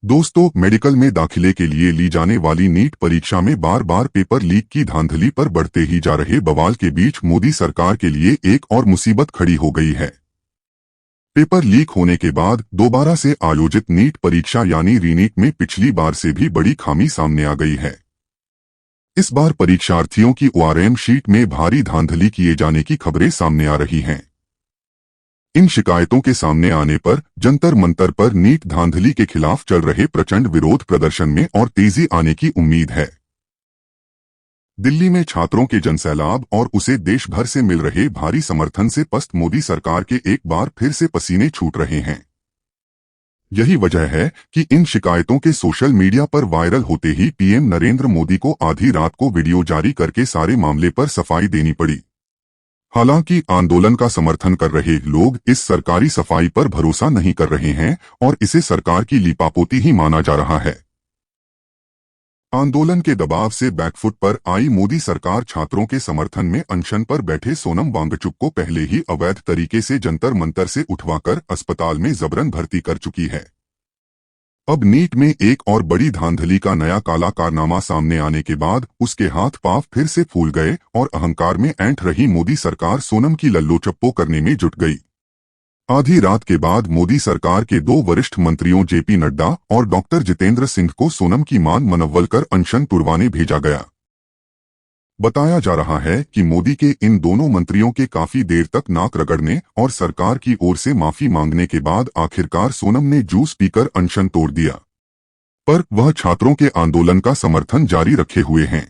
दोस्तों, मेडिकल में दाखिले के लिए ली जाने वाली नीट परीक्षा में बार बार पेपर लीक की धांधली पर बढ़ते ही जा रहे बवाल के बीच मोदी सरकार के लिए एक और मुसीबत खड़ी हो गई है। पेपर लीक होने के बाद दोबारा से आयोजित नीट परीक्षा यानी रीनीट में पिछली बार से भी बड़ी खामी सामने आ गई है। इस बार परीक्षार्थियों की ओआरएम शीट में भारी धांधली किए जाने की खबरें सामने आ रही हैं। इन शिकायतों के सामने आने पर जंतर मंतर पर नीट धांधली के खिलाफ चल रहे प्रचंड विरोध प्रदर्शन में और तेजी आने की उम्मीद है। दिल्ली में छात्रों के जनसैलाब और उसे देश भर से मिल रहे भारी समर्थन से पस्त मोदी सरकार के एक बार फिर से पसीने छूट रहे हैं। यही वजह है कि इन शिकायतों के सोशल मीडिया पर वायरल होते ही पीएम नरेंद्र मोदी को आधी रात को वीडियो जारी करके सारे मामले पर सफाई देनी पड़ी। हालांकि आंदोलन का समर्थन कर रहे लोग इस सरकारी सफाई पर भरोसा नहीं कर रहे हैं और इसे सरकार की लीपापोती ही माना जा रहा है। आंदोलन के दबाव से बैकफुट पर आई मोदी सरकार छात्रों के समर्थन में अनशन पर बैठे सोनम वांगचुक को पहले ही अवैध तरीके से जंतर मंतर से उठवाकर अस्पताल में जबरन भर्ती कर चुकी है। अब नीट में एक और बड़ी धांधली का नया काला कारनामा सामने आने के बाद उसके हाथ पांव फिर से फूल गए और अहंकार में ऐंठ रही मोदी सरकार सोनम की लल्लो चप्पो करने में जुट गई। आधी रात के बाद मोदी सरकार के दो वरिष्ठ मंत्रियों जेपी नड्डा और डॉक्टर जितेंद्र सिंह को सोनम की मान मनव्वल कर अनशन तुड़वाने भेजा गया। बताया जा रहा है कि मोदी के इन दोनों मंत्रियों के काफी देर तक नाक रगड़ने और सरकार की ओर से माफी मांगने के बाद आखिरकार सोनम ने जूस पीकर अनशन तोड़ दिया, पर वह छात्रों के आंदोलन का समर्थन जारी रखे हुए हैं।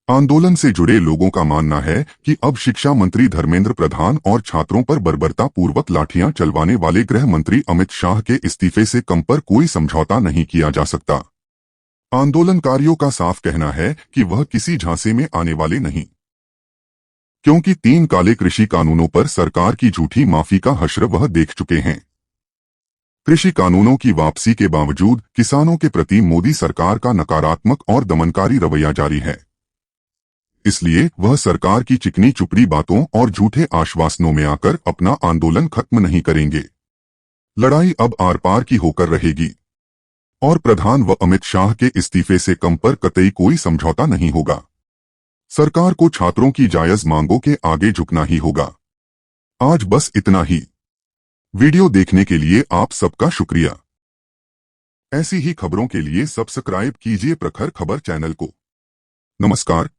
आंदोलन से जुड़े लोगों का मानना है कि अब शिक्षा मंत्री धर्मेंद्र प्रधान और छात्रों पर बर्बरतापूर्वक लाठियां चलवाने वाले गृह मंत्री अमित शाह के इस्तीफे से कम पर कोई समझौता नहीं किया जा सकता। आंदोलनकारियों का साफ कहना है कि वह किसी झांसे में आने वाले नहीं, क्योंकि 3 काले कृषि कानूनों पर सरकार की झूठी माफी का हश्र वह देख चुके हैं। कृषि कानूनों की वापसी के बावजूद किसानों के प्रति मोदी सरकार का नकारात्मक और दमनकारी रवैया जारी है। इसलिए वह सरकार की चिकनी चुपड़ी बातों और झूठे आश्वासनों में आकर अपना आंदोलन खत्म नहीं करेंगे। लड़ाई अब आर पार की होकर रहेगी और प्रधान व अमित शाह के इस्तीफे से कम पर कतई कोई समझौता नहीं होगा। सरकार को छात्रों की जायज मांगों के आगे झुकना ही होगा। आज बस इतना ही। वीडियो देखने के लिए आप सबका शुक्रिया। ऐसी ही खबरों के लिए सब्सक्राइब कीजिए प्रखर खबर चैनल को। नमस्कार।